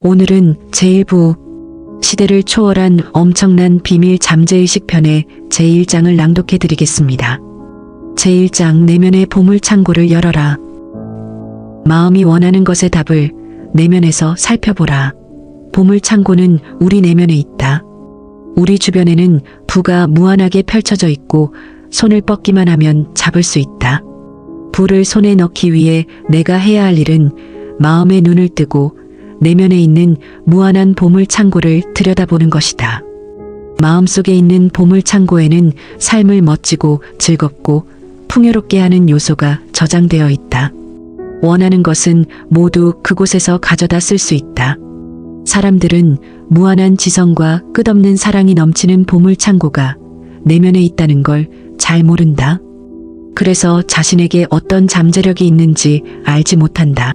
오늘은 제1부 시대를 초월한 엄청난 비밀 잠재의식 편의 제1장을 낭독해 드리겠습니다. 제1장 내면의 보물 창고를 열어라. 마음이 원하는 것의 답을 내면에서 살펴보라. 보물 창고는 우리 내면에 있다. 우리 주변에는 부가 무한하게 펼쳐져 있고 손을 뻗기만 하면 잡을 수 있다. 부를 손에 넣기 위해 내가 해야 할 일은 마음의 눈을 뜨고 내면에 있는 무한한 보물 창고를 들여다보는 것이다. 마음속에 있는 보물 창고에는 삶을 멋지고 즐겁고 풍요롭게 하는 요소가 저장되어 있다. 원하는 것은 모두 그곳에서 가져다 쓸 수 있다. 사람들은 무한한 지성과 끝없는 사랑이 넘치는 보물 창고가 내면에 있다는 걸 잘 모른다. 그래서 자신에게 어떤 잠재력이 있는지 알지 못한다.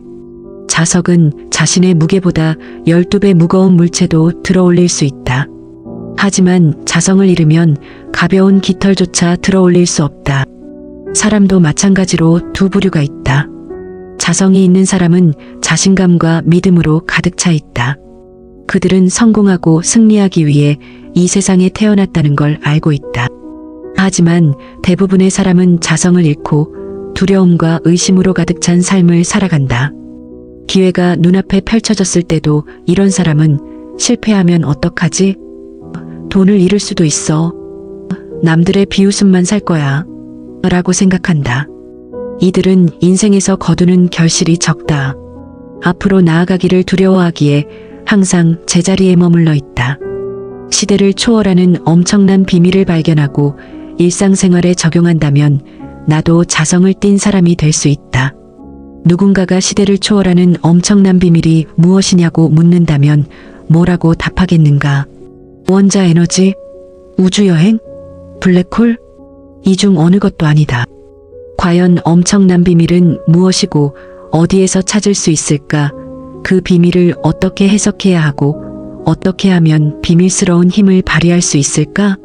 자석은 자신의 무게보다 12배 무거운 물체도 들어올릴 수 있다. 하지만 자성을 잃으면 가벼운 깃털조차 들어올릴 수 없다. 사람도 마찬가지로 두 부류가 있다. 자성이 있는 사람은 자신감과 믿음으로 가득 차 있다. 그들은 성공하고 승리하기 위해 이 세상에 태어났다는 걸 알고 있다. 하지만 대부분의 사람은 자성을 잃고 두려움과 의심으로 가득 찬 삶을 살아간다. 기회가 눈앞에 펼쳐졌을 때도 이런 사람은 실패하면 어떡하지? 돈을 잃을 수도 있어. 남들의 비웃음만 살 거야. 라고 생각한다. 이들은 인생에서 거두는 결실이 적다. 앞으로 나아가기를 두려워하기에 항상 제자리에 머물러 있다. 시대를 초월하는 엄청난 비밀을 발견하고 일상생활에 적용한다면 나도 자성을 띤 사람이 될 수 있다. 누군가가 시대를 초월하는 엄청난 비밀이 무엇이냐고 묻는다면 뭐라고 답하겠는가? 원자 에너지? 우주여행? 블랙홀? 이 중 어느 것도 아니다. 과연 엄청난 비밀은 무엇이고 어디에서 찾을 수 있을까? 그 비밀을 어떻게 해석해야 하고 어떻게 하면 비밀스러운 힘을 발휘할 수 있을까?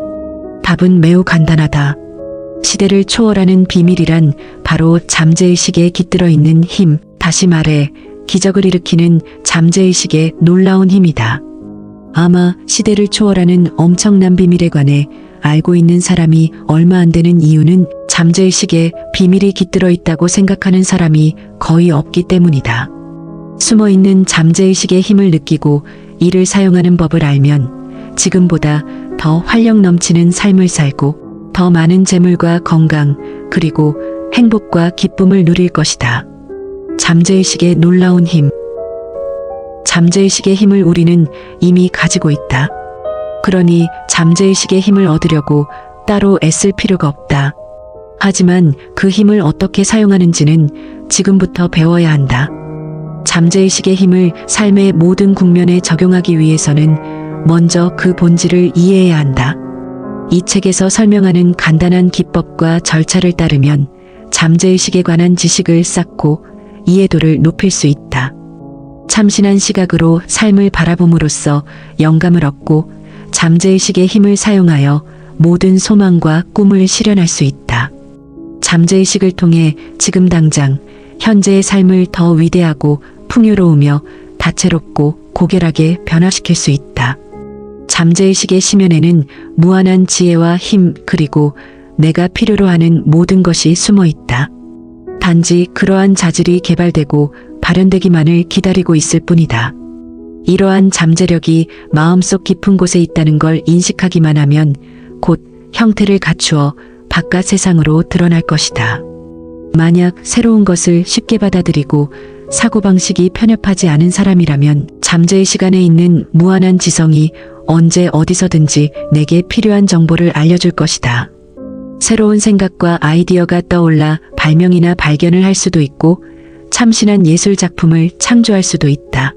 답은 매우 간단하다. 시대를 초월하는 비밀이란 바로 잠재의식에 깃들어 있는 힘, 다시 말해 기적을 일으키는 잠재의식의 놀라운 힘이다. 아마 시대를 초월하는 엄청난 비밀에 관해 알고 있는 사람이 얼마 안 되는 이유는 잠재의식에 비밀이 깃들어 있다고 생각하는 사람이 거의 없기 때문이다. 숨어있는 잠재의식의 힘을 느끼고 이를 사용하는 법을 알면 지금보다 더 활력 넘치는 삶을 살고 더 많은 재물과 건강 그리고 행복과 기쁨을 누릴 것이다. 잠재의식의 놀라운 힘. 잠재의식의 힘을 우리는 이미 가지고 있다. 그러니 잠재의식의 힘을 얻으려고 따로 애쓸 필요가 없다. 하지만 그 힘을 어떻게 사용하는지는 지금부터 배워야 한다. 잠재의식의 힘을 삶의 모든 국면에 적용하기 위해서는 먼저 그 본질을 이해해야 한다. 이 책에서 설명하는 간단한 기법과 절차를 따르면 잠재의식에 관한 지식을 쌓고 이해도를 높일 수 있다. 참신한 시각으로 삶을 바라봄으로써 영감을 얻고 잠재의식의 힘을 사용하여 모든 소망과 꿈을 실현할 수 있다. 잠재의식을 통해 지금 당장 현재의 삶을 더 위대하고 풍요로우며 다채롭고 고결하게 변화시킬 수 있다. 잠재의식의 심연에는 무한한 지혜와 힘 그리고 내가 필요로 하는 모든 것이 숨어 있다. 단지 그러한 자질이 개발되고 발현되기만을 기다리고 있을 뿐이다. 이러한 잠재력이 마음속 깊은 곳에 있다는 걸 인식하기만 하면 곧 형태를 갖추어 바깥 세상으로 드러날 것이다. 만약 새로운 것을 쉽게 받아들이고 사고방식이 편협하지 않은 사람이라면 잠재의식 안에 있는 무한한 지성이 언제 어디서든지 내게 필요한 정보를 알려줄 것이다. 새로운 생각과 아이디어가 떠올라 발명이나 발견을 할 수도 있고 참신한 예술 작품을 창조할 수도 있다.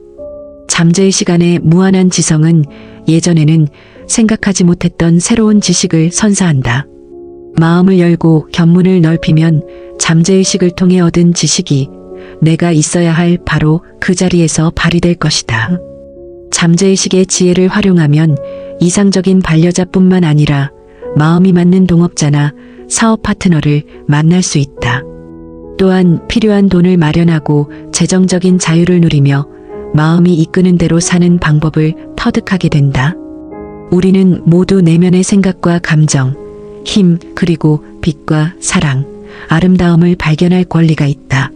잠재의식 안의 무한한 지성은 예전에는 생각하지 못했던 새로운 지식을 선사한다. 마음을 열고 견문을 넓히면 잠재의식을 통해 얻은 지식이 내가 있어야 할 바로 그 자리에서 발휘될 것이다. 잠재의식의 지혜를 활용하면 이상적인 반려자뿐만 아니라 마음이 맞는 동업자나 사업 파트너를 만날 수 있다. 또한 필요한 돈을 마련하고 재정적인 자유를 누리며 마음이 이끄는 대로 사는 방법을 터득하게 된다. 우리는 모두 내면의 생각과 감정, 힘, 그리고 빛과 사랑, 아름다움을 발견할 권리가 있다.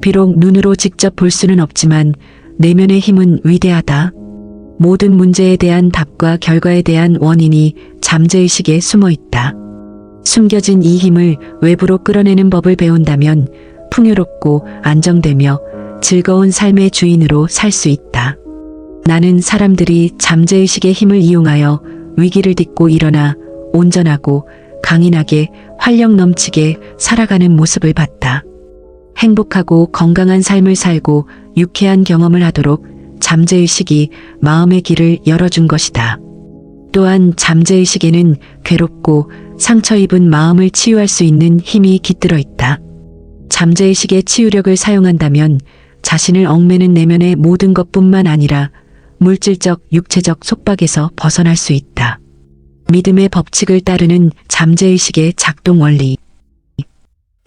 비록 눈으로 직접 볼 수는 없지만 내면의 힘은 위대하다. 모든 문제에 대한 답과 결과에 대한 원인이 잠재의식에 숨어 있다. 숨겨진 이 힘을 외부로 끌어내는 법을 배운다면 풍요롭고 안정되며 즐거운 삶의 주인으로 살 수 있다. 나는 사람들이 잠재의식의 힘을 이용하여 위기를 딛고 일어나 온전하고 강인하게 활력 넘치게 살아가는 모습을 봤다. 행복하고 건강한 삶을 살고 유쾌한 경험을 하도록 잠재의식이 마음의 길을 열어준 것이다. 또한 잠재의식에는 괴롭고 상처 입은 마음을 치유할 수 있는 힘이 깃들어 있다. 잠재의식의 치유력을 사용한다면 자신을 얽매는 내면의 모든 것뿐만 아니라 물질적, 육체적 속박에서 벗어날 수 있다. 믿음의 법칙을 따르는 잠재의식의 작동 원리.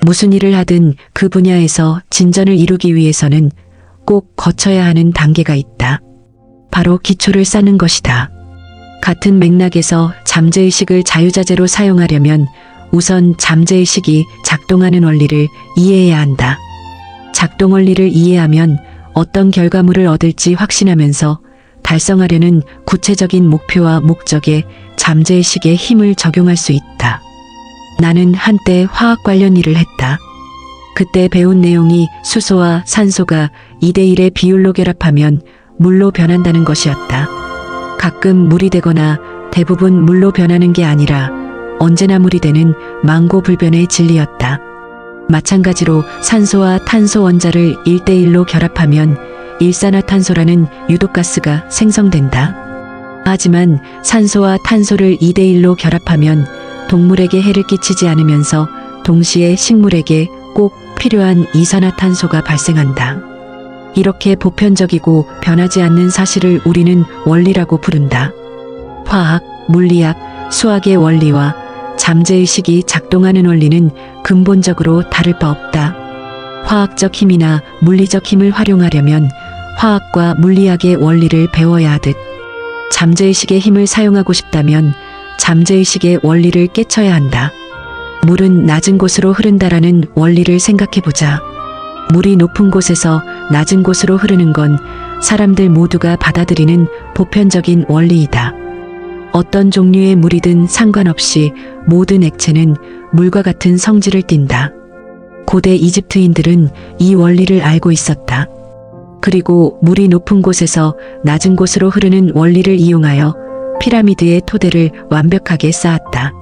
무슨 일을 하든 그 분야에서 진전을 이루기 위해서는 꼭 거쳐야 하는 단계가 있다. 바로 기초를 쌓는 것이다. 같은 맥락에서 잠재의식을 자유자재로 사용하려면 우선 잠재의식이 작동하는 원리를 이해해야 한다. 작동 원리를 이해하면 어떤 결과물을 얻을지 확신하면서 달성하려는 구체적인 목표와 목적에 잠재의식의 힘을 적용할 수 있다. 나는 한때 화학 관련 일을 했다. 그때 배운 내용이 수소와 산소가 2대1의 비율로 결합하면 물로 변한다는 것이었다. 가끔 물이 되거나 대부분 물로 변하는 게 아니라 언제나 물이 되는 망고불변의 진리였다. 마찬가지로 산소와 탄소 원자를 1대1로 결합하면 일산화탄소라는 유독가스가 생성된다. 하지만 산소와 탄소를 2대1로 결합하면 동물에게 해를 끼치지 않으면서 동시에 식물에게 꼭 필요한 이산화탄소가 발생한다. 이렇게 보편적이고 변하지 않는 사실을 우리는 원리라고 부른다. 화학, 물리학, 수학의 원리와 잠재의식이 작동하는 원리는 근본적으로 다를 바 없다. 화학적 힘이나 물리적 힘을 활용하려면 화학과 물리학의 원리를 배워야 하듯 잠재의식의 힘을 사용하고 싶다면 잠재의식의 원리를 깨쳐야 한다. 물은 낮은 곳으로 흐른다라는 원리를 생각해보자. 물이 높은 곳에서 낮은 곳으로 흐르는 건 사람들 모두가 받아들이는 보편적인 원리이다. 어떤 종류의 물이든 상관없이 모든 액체는 물과 같은 성질을 띈다. 고대 이집트인들은 이 원리를 알고 있었다. 그리고 물이 높은 곳에서 낮은 곳으로 흐르는 원리를 이용하여 피라미드의 토대를 완벽하게 쌓았다.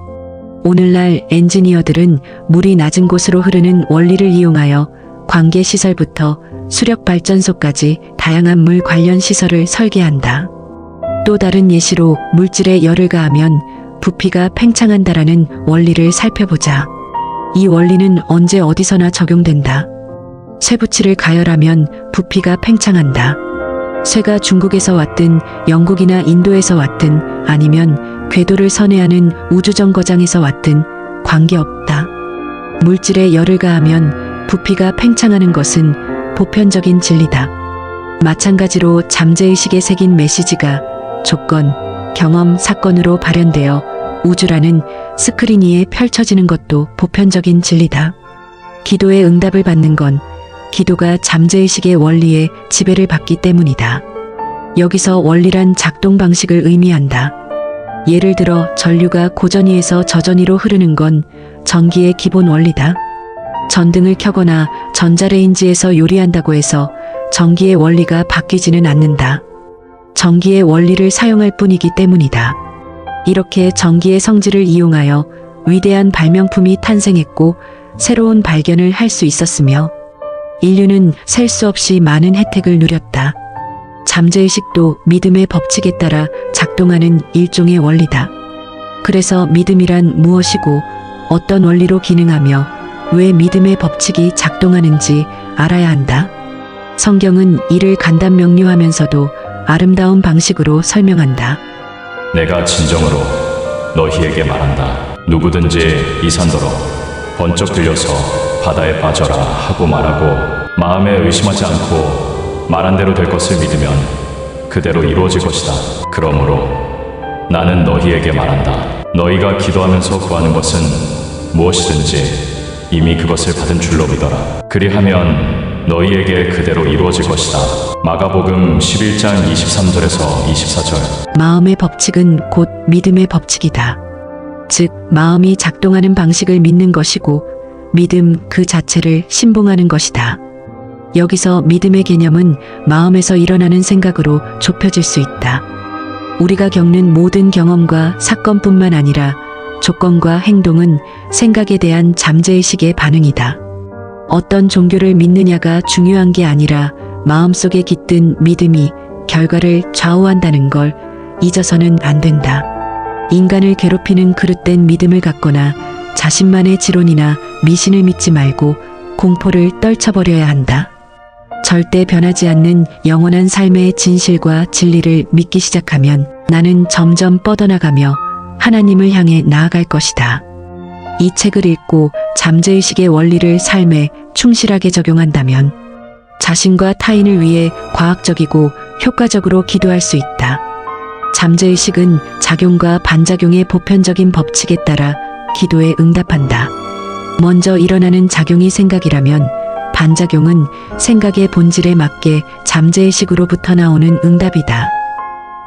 오늘날 엔지니어들은 물이 낮은 곳으로 흐르는 원리를 이용하여 관계시설부터 수력발전소까지 다양한 물 관련 시설을 설계한다. 또 다른 예시로 물질에 열을 가하면 부피가 팽창한다라는 원리를 살펴보자. 이 원리는 언제 어디서나 적용된다. 쇠붙이를 가열하면 부피가 팽창한다. 쇠가 중국에서 왔든 영국이나 인도에서 왔든 아니면 궤도를 선회하는 우주정거장에서 왔든 관계없다. 물질에 열을 가하면 부피가 팽창하는 것은 보편적인 진리다. 마찬가지로 잠재의식에 새긴 메시지가 조건, 경험, 사건으로 발현되어 우주라는 스크린 위에 펼쳐지는 것도 보편적인 진리다. 기도의 응답을 받는 건 기도가 잠재의식의 원리에 지배를 받기 때문이다. 여기서 원리란 작동 방식을 의미한다. 예를 들어 전류가 고전위에서 저전위로 흐르는 건 전기의 기본 원리다. 전등을 켜거나 전자레인지에서 요리한다고 해서 전기의 원리가 바뀌지는 않는다. 전기의 원리를 사용할 뿐이기 때문이다. 이렇게 전기의 성질을 이용하여 위대한 발명품이 탄생했고 새로운 발견을 할 수 있었으며 인류는 셀 수 없이 많은 혜택을 누렸다. 잠재의식도 믿음의 법칙에 따라 작동하는 일종의 원리다. 그래서 믿음이란 무엇이고 어떤 원리로 기능하며 왜 믿음의 법칙이 작동하는지 알아야 한다. 성경은 이를 간단 명료하면서도 아름다운 방식으로 설명한다. 내가 진정으로 너희에게 말한다. 누구든지 이 산더러 번쩍 들려서 바다에 빠져라 하고 말하고 마음에 의심하지 않고 말한 대로 될 것을 믿으면 그대로 이루어질 것이다. 그러므로 나는 너희에게 말한다. 너희가 기도하면서 구하는 것은 무엇이든지 이미 그것을 받은 줄로 믿어라. 그리하면 너희에게 그대로 이루어질 것이다. 마가복음 11장 23절에서 24절. 마음의 법칙은 곧 믿음의 법칙이다. 즉, 마음이 작동하는 방식을 믿는 것이고 믿음 그 자체를 신봉하는 것이다. 여기서 믿음의 개념은 마음에서 일어나는 생각으로 좁혀질 수 있다. 우리가 겪는 모든 경험과 사건뿐만 아니라 조건과 행동은 생각에 대한 잠재의식의 반응이다. 어떤 종교를 믿느냐가 중요한 게 아니라 마음속에 깃든 믿음이 결과를 좌우한다는 걸 잊어서는 안 된다. 인간을 괴롭히는 그릇된 믿음을 갖거나 자신만의 지론이나 미신을 믿지 말고 공포를 떨쳐버려야 한다. 절대 변하지 않는 영원한 삶의 진실과 진리를 믿기 시작하면 나는 점점 뻗어나가며 하나님을 향해 나아갈 것이다. 이 책을 읽고 잠재의식의 원리를 삶에 충실하게 적용한다면 자신과 타인을 위해 과학적이고 효과적으로 기도할 수 있다. 잠재의식은 작용과 반작용의 보편적인 법칙에 따라 기도에 응답한다. 먼저 일어나는 작용이 생각이라면 반작용은 생각의 본질에 맞게 잠재의식으로부터 나오는 응답이다.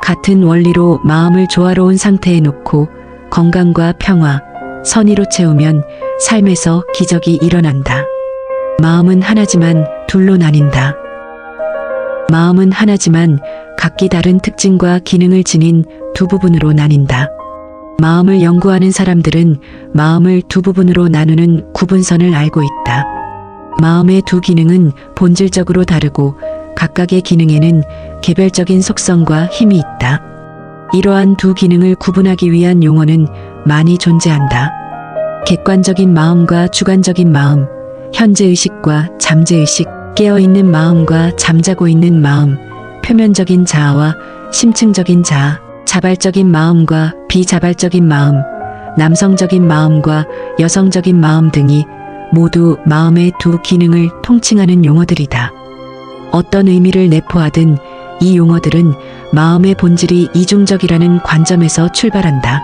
같은 원리로 마음을 조화로운 상태에 놓고 건강과 평화, 선의로 채우면 삶에서 기적이 일어난다. 마음은 하나지만 둘로 나뉜다. 마음은 하나지만 각기 다른 특징과 기능을 지닌 두 부분으로 나뉜다. 마음을 연구하는 사람들은 마음을 두 부분으로 나누는 구분선을 알고 있다. 마음의 두 기능은 본질적으로 다르고 각각의 기능에는 개별적인 속성과 힘이 있다. 이러한 두 기능을 구분하기 위한 용어는 많이 존재한다. 객관적인 마음과 주관적인 마음, 현재의식과 잠재의식, 깨어있는 마음과 잠자고 있는 마음, 표면적인 자아와 심층적인 자아, 자발적인 마음과 비자발적인 마음, 남성적인 마음과 여성적인 마음 등이 모두 마음의 두 기능을 통칭하는 용어들이다. 어떤 의미를 내포하든 이 용어들은 마음의 본질이 이중적이라는 관점에서 출발한다.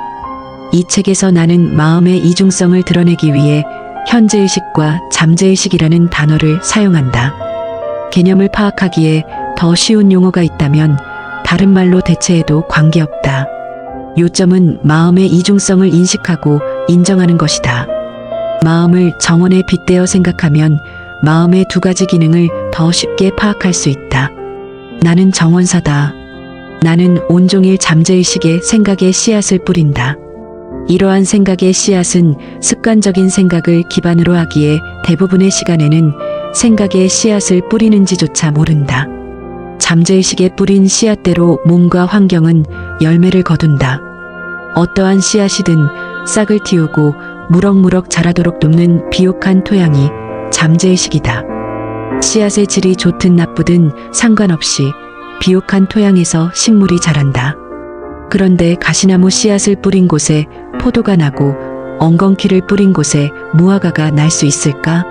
이 책에서 나는 마음의 이중성을 드러내기 위해 현재의식과 잠재의식이라는 단어를 사용한다. 개념을 파악하기에 더 쉬운 용어가 있다면 다른 말로 대체해도 관계없다. 요점은 마음의 이중성을 인식하고 인정하는 것이다. 마음을 정원에 빗대어 생각하면 마음의 두 가지 기능을 더 쉽게 파악할 수 있다. 나는 정원사다. 나는 온종일 잠재의식의 생각의 씨앗을 뿌린다. 이러한 생각의 씨앗은 습관적인 생각을 기반으로 하기에 대부분의 시간에는 생각의 씨앗을 뿌리는지조차 모른다. 잠재의식에 뿌린 씨앗대로 몸과 환경은 열매를 거둔다. 어떠한 씨앗이든 싹을 틔우고 무럭무럭 자라도록 돕는 비옥한 토양이 잠재의식이다. 씨앗의 질이 좋든 나쁘든 상관없이 비옥한 토양에서 식물이 자란다. 그런데 가시나무 씨앗을 뿌린 곳에 포도가 나고 엉겅퀴를 뿌린 곳에 무화과가 날 수 있을까?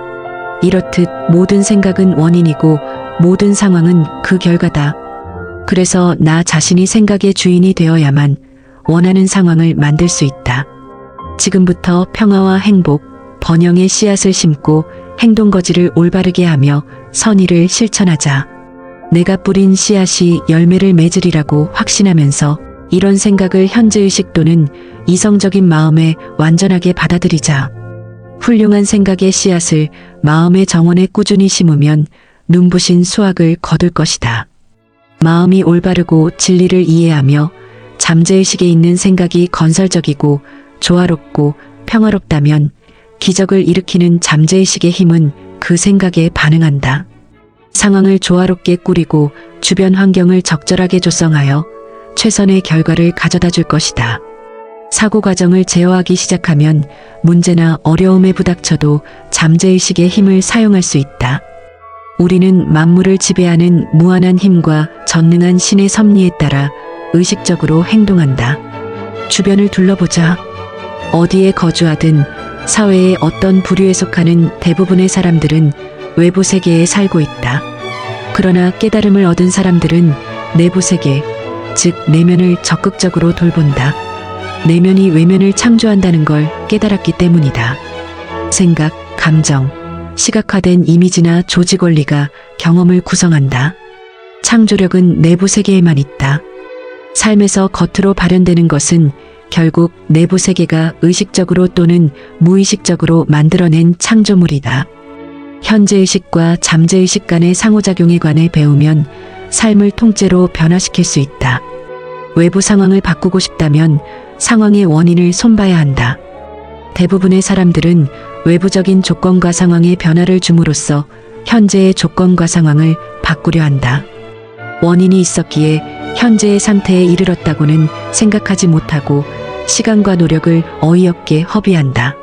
이렇듯 모든 생각은 원인이고 모든 상황은 그 결과다. 그래서 나 자신이 생각의 주인이 되어야만 원하는 상황을 만들 수 있다. 지금부터 평화와 행복, 번영의 씨앗을 심고 행동거지를 올바르게 하며 선의를 실천하자. 내가 뿌린 씨앗이 열매를 맺으리라고 확신하면서 이런 생각을 현재의식 또는 이성적인 마음에 완전하게 받아들이자. 훌륭한 생각의 씨앗을 마음의 정원에 꾸준히 심으면 눈부신 수확을 거둘 것이다. 마음이 올바르고 진리를 이해하며 잠재의식에 있는 생각이 건설적이고 조화롭고 평화롭다면 기적을 일으키는 잠재의식의 힘은 그 생각에 반응한다. 상황을 조화롭게 꾸리고 주변 환경을 적절하게 조성하여 최선의 결과를 가져다 줄 것이다. 사고 과정을 제어하기 시작하면 문제나 어려움에 부닥쳐도 잠재의식의 힘을 사용할 수 있다. 우리는 만물을 지배하는 무한한 힘과 전능한 신의 섭리에 따라 의식적으로 행동한다. 주변을 둘러보자. 어디에 거주하든 사회의 어떤 부류에 속하는 대부분의 사람들은 외부 세계에 살고 있다. 그러나 깨달음을 얻은 사람들은 내부 세계, 즉 내면을 적극적으로 돌본다. 내면이 외면을 창조한다는 걸 깨달았기 때문이다. 생각, 감정, 시각화된 이미지나 조직 원리가 경험을 구성한다. 창조력은 내부 세계에만 있다. 삶에서 겉으로 발현되는 것은 결국 내부 세계가 의식적으로 또는 무의식적으로 만들어낸 창조물이다. 현재의식과 잠재의식 간의 상호작용에 관해 배우면 삶을 통째로 변화시킬 수 있다. 외부 상황을 바꾸고 싶다면 상황의 원인을 손봐야 한다. 대부분의 사람들은 외부적인 조건과 상황에 변화를 줌으로써 현재의 조건과 상황을 바꾸려 한다. 원인이 있었기에 현재의 상태에 이르렀다고는 생각하지 못하고 시간과 노력을 어이없게 허비한다.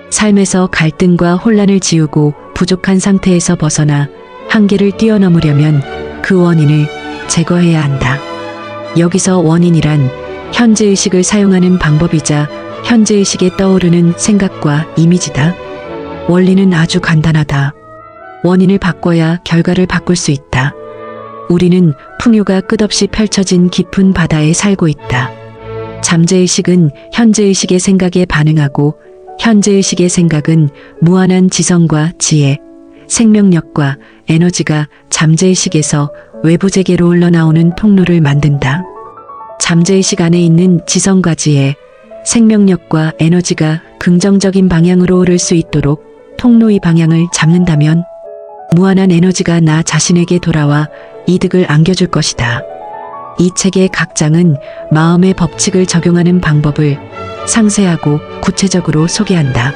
삶에서 갈등과 혼란을 지우고 부족한 상태에서 벗어나 한계를 뛰어넘으려면 그 원인을 제거해야 한다. 여기서 원인이란 현재의식을 사용하는 방법이자 현재의식에 떠오르는 생각과 이미지다. 원리는 아주 간단하다. 원인을 바꿔야 결과를 바꿀 수 있다. 우리는 풍요가 끝없이 펼쳐진 깊은 바다에 살고 있다. 잠재의식은 현재의식의 생각에 반응하고 현재의식의 생각은 무한한 지성과 지혜, 생명력과 에너지가 잠재의식에서 외부 세계로 흘러나오는 통로를 만든다. 잠재의식 안에 있는 지성과 지혜, 생명력과 에너지가 긍정적인 방향으로 흐를 수 있도록 통로의 방향을 잡는다면 무한한 에너지가 나 자신에게 돌아와 이득을 안겨줄 것이다. 이 책의 각 장은 마음의 법칙을 적용하는 방법을 상세하고 구체적으로 소개한다.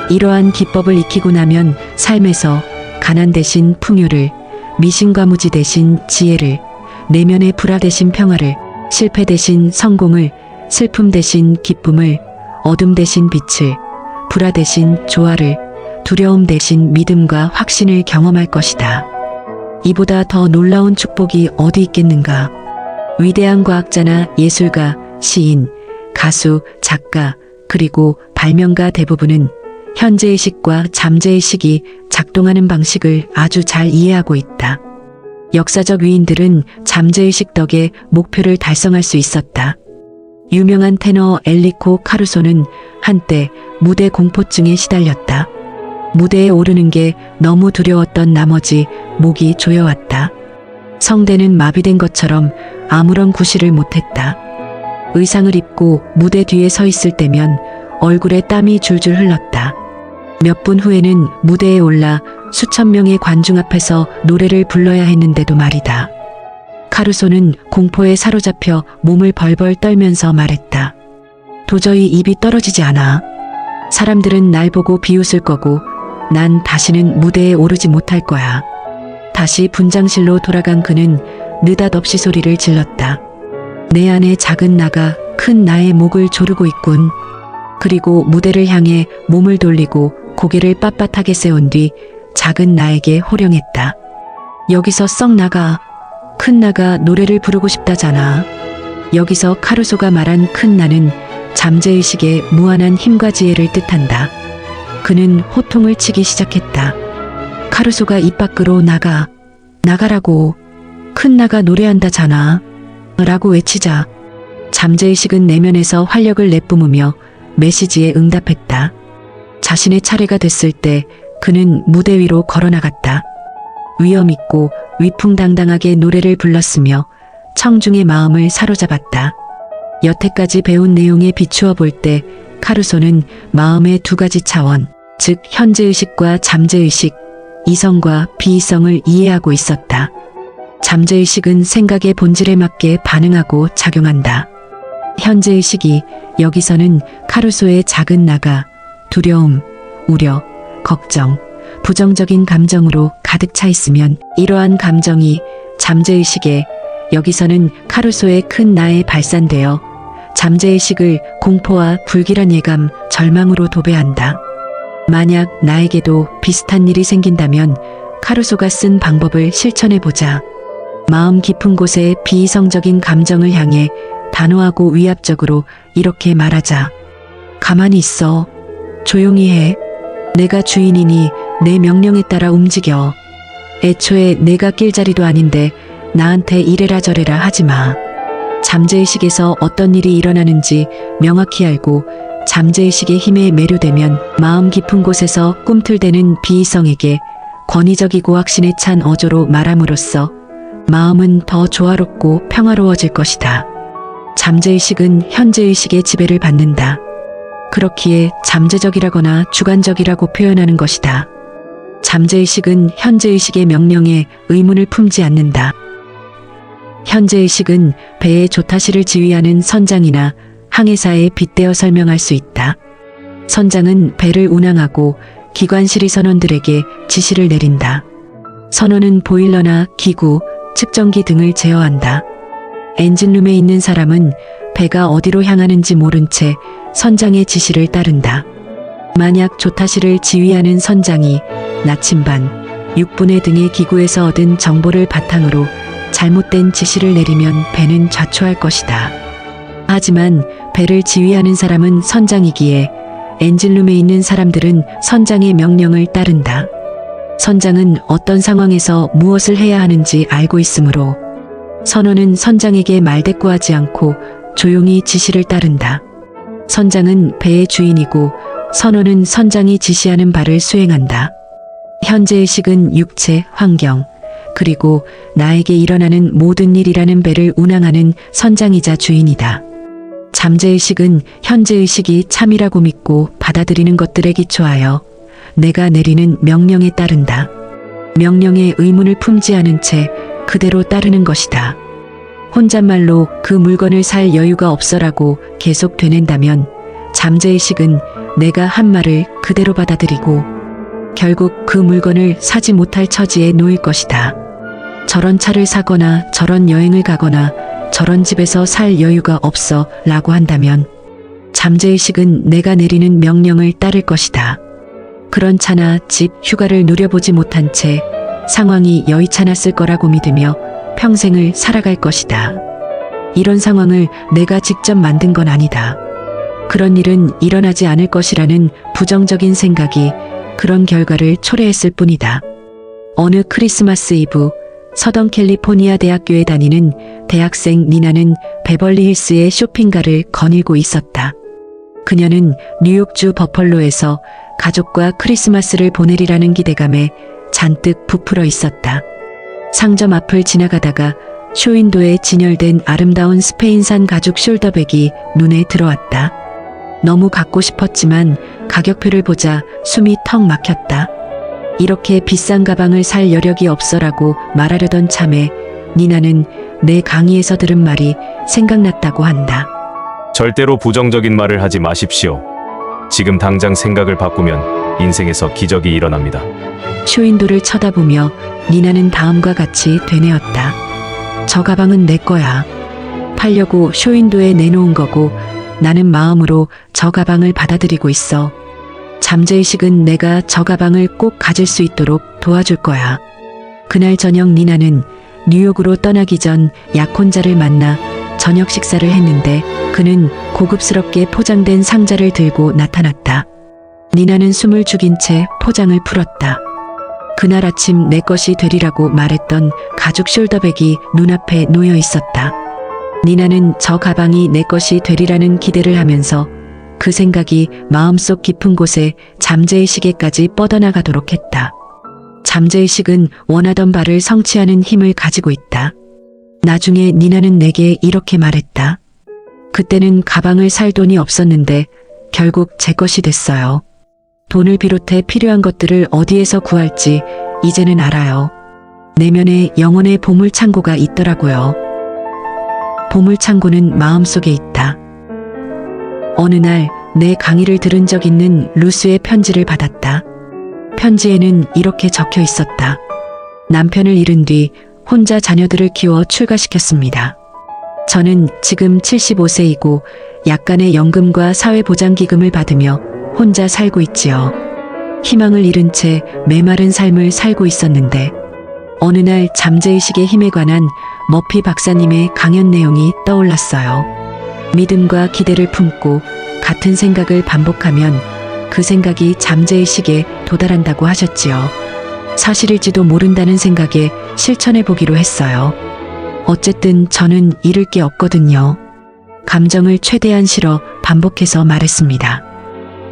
이러한 기법을 익히고 나면 삶에서 가난 대신 풍요를, 미신과 무지 대신 지혜를, 내면의 불화 대신 평화를, 실패 대신 성공을, 슬픔 대신 기쁨을, 어둠 대신 빛을, 불화 대신 조화를, 두려움 대신 믿음과 확신을 경험할 것이다. 이보다 더 놀라운 축복이 어디 있겠는가? 위대한 과학자나 예술가, 시인, 가수, 작가, 그리고 발명가 대부분은 현재의식과 잠재의식이 작동하는 방식을 아주 잘 이해하고 있다. 역사적 위인들은 잠재의식 덕에 목표를 달성할 수 있었다. 유명한 테너 엘리코 카루소는 한때 무대 공포증에 시달렸다. 무대에 오르는 게 너무 두려웠던 나머지 목이 조여왔다. 성대는 마비된 것처럼 아무런 구실을 못했다. 의상을 입고 무대 뒤에 서 있을 때면 얼굴에 땀이 줄줄 흘렀다. 몇 분 후에는 무대에 올라 수천 명의 관중 앞에서 노래를 불러야 했는데도 말이다. 카루소는 공포에 사로잡혀 몸을 벌벌 떨면서 말했다. 도저히 입이 떨어지지 않아. 사람들은 날 보고 비웃을 거고 난 다시는 무대에 오르지 못할 거야. 다시 분장실로 돌아간 그는 느닷없이 소리를 질렀다. 내 안에 작은 나가 큰 나의 목을 조르고 있군. 그리고 무대를 향해 몸을 돌리고 고개를 빳빳하게 세운 뒤 작은 나에게 호령했다. 여기서 썩 나가. 큰 나가 노래를 부르고 싶다잖아. 여기서 카루소가 말한 큰 나는 잠재의식의 무한한 힘과 지혜를 뜻한다. 그는 호통을 치기 시작했다. 카루소가 입 밖으로 나가. 나가라고. 큰 나가 노래한다잖아. 라고 외치자 잠재의식은 내면에서 활력을 내뿜으며 메시지에 응답했다. 자신의 차례가 됐을 때 그는 무대 위로 걸어나갔다. 위엄있고 위풍당당하게 노래를 불렀으며 청중의 마음을 사로잡았다. 여태까지 배운 내용에 비추어 볼 때 카루소는 마음의 두 가지 차원, 즉 현재의식과 잠재의식, 이성과 비이성을 이해하고 있었다. 잠재의식은 생각의 본질에 맞게 반응하고 작용한다. 현재의식이 여기서는 카루소의 작은 나가 두려움, 우려, 걱정, 부정적인 감정으로 가득 차 있으면 이러한 감정이 잠재의식에 여기서는 카루소의 큰 나에 발산되어 잠재의식을 공포와 불길한 예감, 절망으로 도배한다. 만약 나에게도 비슷한 일이 생긴다면 카루소가 쓴 방법을 실천해보자. 마음 깊은 곳의 비이성적인 감정을 향해 단호하고 위압적으로 이렇게 말하자. 가만히 있어. 조용히 해. 내가 주인이니 내 명령에 따라 움직여. 애초에 내가 낄 자리도 아닌데 나한테 이래라 저래라 하지 마. 잠재의식에서 어떤 일이 일어나는지 명확히 알고 잠재의식의 힘에 매료되면 마음 깊은 곳에서 꿈틀대는 비이성에게 권위적이고 확신에 찬 어조로 말함으로써 마음은 더 조화롭고 평화로워질 것이다. 잠재의식은 현재의식의 지배를 받는다. 그렇기에 잠재적이라거나 주관적이라고 표현하는 것이다. 잠재의식은 현재의식의 명령에 의문을 품지 않는다. 현재의식은 배의 조타시를 지휘하는 선장이나 항해사에 빗대어 설명할 수 있다. 선장은 배를 운항하고 기관실의 선원들에게 지시를 내린다. 선원은 보일러나 기구, 측정기 등을 제어한다. 엔진룸에 있는 사람은 배가 어디로 향하는지 모른 채 선장의 지시를 따른다. 만약 조타시를 지휘하는 선장이 나침반, 육분해 등의 기구에서 얻은 정보를 바탕으로 잘못된 지시를 내리면 배는 좌초할 것이다. 하지만 배를 지휘하는 사람은 선장이기에 엔진룸에 있는 사람들은 선장의 명령을 따른다. 선장은 어떤 상황에서 무엇을 해야 하는지 알고 있으므로 선원은 선장에게 말대꾸하지 않고 조용히 지시를 따른다. 선장은 배의 주인이고 선원은 선장이 지시하는 바를 수행한다. 현재의식은 육체, 환경, 그리고 나에게 일어나는 모든 일이라는 배를 운항하는 선장이자 주인이다. 잠재의식은 현재의식이 참이라고 믿고 받아들이는 것들에 기초하여 내가 내리는 명령에 따른다. 명령에 의문을 품지 않은 채 그대로 따르는 것이다. 혼잣말로 그 물건을 살 여유가 없어라고 계속 되낸다면 잠재의식은 내가 한 말을 그대로 받아들이고 결국 그 물건을 사지 못할 처지에 놓일 것이다. 저런 차를 사거나 저런 여행을 가거나 저런 집에서 살 여유가 없어 라고 한다면 잠재의식은 내가 내리는 명령을 따를 것이다. 그런 차나 집, 휴가를 누려보지 못한 채 상황이 여의찮았을 거라고 믿으며 평생을 살아갈 것이다. 이런 상황을 내가 직접 만든 건 아니다. 그런 일은 일어나지 않을 것이라는 부정적인 생각이 그런 결과를 초래했을 뿐이다. 어느 크리스마스 이브 서던 캘리포니아 대학교에 다니는 대학생 니나는 베벌리힐스의 쇼핑가를 거닐고 있었다. 그녀는 뉴욕주 버펄로에서 가족과 크리스마스를 보내리라는 기대감에 잔뜩 부풀어 있었다. 상점 앞을 지나가다가 쇼윈도에 진열된 아름다운 스페인산 가죽 숄더백이 눈에 들어왔다. 너무 갖고 싶었지만 가격표를 보자 숨이 턱 막혔다. 이렇게 비싼 가방을 살 여력이 없어라고 말하려던 참에 니나는 내 강의에서 들은 말이 생각났다고 한다. 절대로 부정적인 말을 하지 마십시오. 지금 당장 생각을 바꾸면 인생에서 기적이 일어납니다. 쇼윈도를 쳐다보며 니나는 다음과 같이 되뇌었다. 저 가방은 내 거야. 팔려고 쇼윈도에 내놓은 거고 나는 마음으로 저 가방을 받아들이고 있어. 잠재의식은 내가 저 가방을 꼭 가질 수 있도록 도와줄 거야. 그날 저녁 니나는 뉴욕으로 떠나기 전 약혼자를 만나 저녁 식사를 했는데 그는 고급스럽게 포장된 상자를 들고 나타났다. 니나는 숨을 죽인 채 포장을 풀었다. 그날 아침 내 것이 되리라고 말했던 가죽 숄더백이 눈앞에 놓여 있었다. 니나는 저 가방이 내 것이 되리라는 기대를 하면서 그 생각이 마음속 깊은 곳에 잠재의식에까지 뻗어나가도록 했다. 잠재의식은 원하던 바를 성취하는 힘을 가지고 있다. 나중에 니나는 내게 이렇게 말했다. 그때는 가방을 살 돈이 없었는데 결국 제 것이 됐어요. 돈을 비롯해 필요한 것들을 어디에서 구할지 이제는 알아요. 내면에 영혼의 보물창고가 있더라고요. 보물창고는 마음속에 있다. 어느 날 내 강의를 들은 적 있는 루스의 편지를 받았다. 편지에는 이렇게 적혀 있었다. 남편을 잃은 뒤 혼자 자녀들을 키워 출가시켰습니다. 저는 지금 75세이고 약간의 연금과 사회보장기금을 받으며 혼자 살고 있지요. 희망을 잃은 채 메마른 삶을 살고 있었는데 어느 날 잠재의식의 힘에 관한 머피 박사님의 강연 내용이 떠올랐어요. 믿음과 기대를 품고 같은 생각을 반복하면 그 생각이 잠재의식에 도달한다고 하셨지요. 사실일지도 모른다는 생각에 실천해 보기로 했어요. 어쨌든 저는 잃을 게 없거든요. 감정을 최대한 실어 반복해서 말했습니다.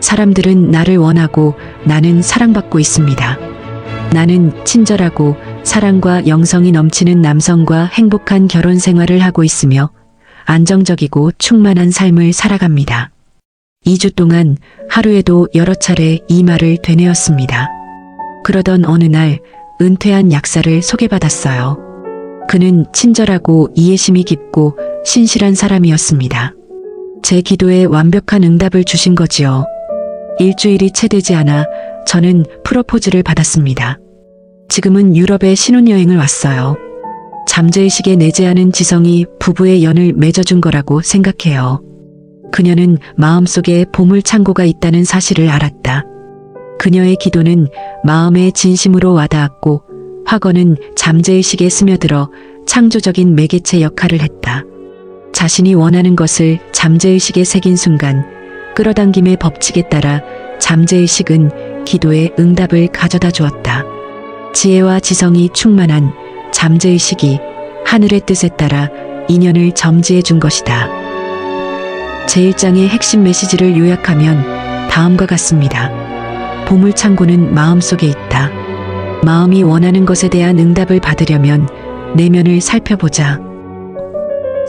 사람들은 나를 원하고 나는 사랑받고 있습니다. 나는 친절하고 사랑과 영성이 넘치는 남성과 행복한 결혼 생활을 하고 있으며 안정적이고 충만한 삶을 살아갑니다. 2주 동안 하루에도 여러 차례 이 말을 되뇌었습니다. 그러던 어느 날 은퇴한 약사를 소개받았어요. 그는 친절하고 이해심이 깊고 신실한 사람이었습니다. 제 기도에 완벽한 응답을 주신 거지요. 일주일이 채 되지 않아 저는 프로포즈를 받았습니다. 지금은 유럽에 신혼여행을 왔어요. 잠재의식에 내재하는 지성이 부부의 연을 맺어준 거라고 생각해요. 그녀는 마음속에 보물창고가 있다는 사실을 알았다. 그녀의 기도는 마음의 진심으로 와닿았고 화건은 잠재의식에 스며들어 창조적인 매개체 역할을 했다. 자신이 원하는 것을 잠재의식에 새긴 순간 끌어당김의 법칙에 따라 잠재의식은 기도의 응답을 가져다 주었다. 지혜와 지성이 충만한 잠재의식이 하늘의 뜻에 따라 인연을 점지해 준 것이다. 제1장의 핵심 메시지를 요약하면 다음과 같습니다. 보물창고는 마음속에 있다. 마음이 원하는 것에 대한 응답을 받으려면 내면을 살펴보자.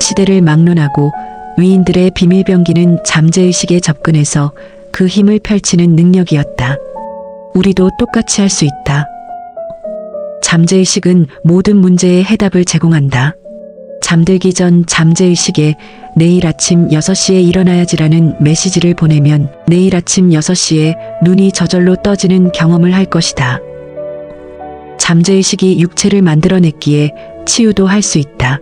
시대를 막론하고 위인들의 비밀병기는 잠재의식에 접근해서 그 힘을 펼치는 능력이었다. 우리도 똑같이 할 수 있다. 잠재의식은 모든 문제의 해답을 제공한다. 잠들기 전 잠재의식에 내일 아침 6시에 일어나야지라는 메시지를 보내면 내일 아침 6시에 눈이 저절로 떠지는 경험을 할 것이다. 잠재의식이 육체를 만들어냈기에 치유도 할 수 있다.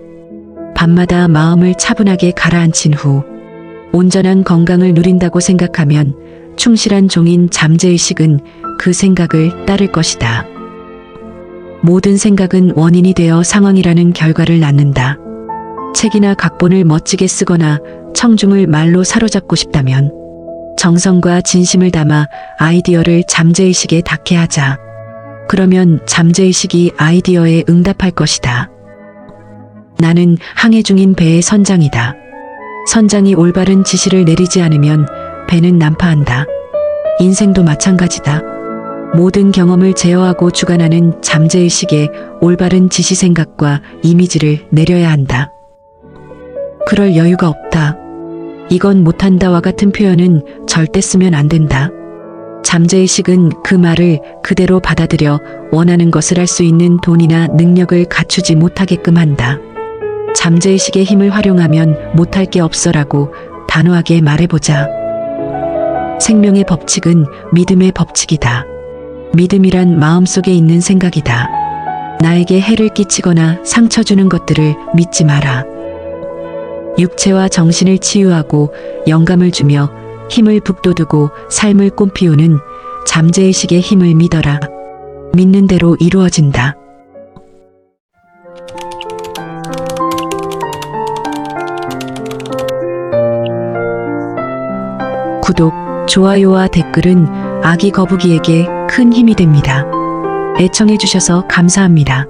밤마다 마음을 차분하게 가라앉힌 후 온전한 건강을 누린다고 생각하면 충실한 종인 잠재의식은 그 생각을 따를 것이다. 모든 생각은 원인이 되어 상황이라는 결과를 낳는다. 책이나 각본을 멋지게 쓰거나 청중을 말로 사로잡고 싶다면 정성과 진심을 담아 아이디어를 잠재의식에 닿게 하자. 그러면 잠재의식이 아이디어에 응답할 것이다. 나는 항해 중인 배의 선장이다. 선장이 올바른 지시를 내리지 않으면 배는 난파한다. 인생도 마찬가지다. 모든 경험을 제어하고 주관하는 잠재의식에 올바른 지시 생각과 이미지를 내려야 한다. 그럴 여유가 없다. 이건 못한다와 같은 표현은 절대 쓰면 안 된다. 잠재의식은 그 말을 그대로 받아들여 원하는 것을 할 수 있는 돈이나 능력을 갖추지 못하게끔 한다. 잠재의식의 힘을 활용하면 못할 게 없어라고 단호하게 말해보자. 생명의 법칙은 믿음의 법칙이다. 믿음이란 마음속에 있는 생각이다. 나에게 해를 끼치거나 상처 주는 것들을 믿지 마라. 육체와 정신을 치유하고 영감을 주며 힘을 북돋우고 삶을 꽃피우는 잠재의식의 힘을 믿어라. 믿는 대로 이루어진다. 구독, 좋아요와 댓글은 아기 거북이에게 큰 힘이 됩니다. 애청해주셔서 감사합니다.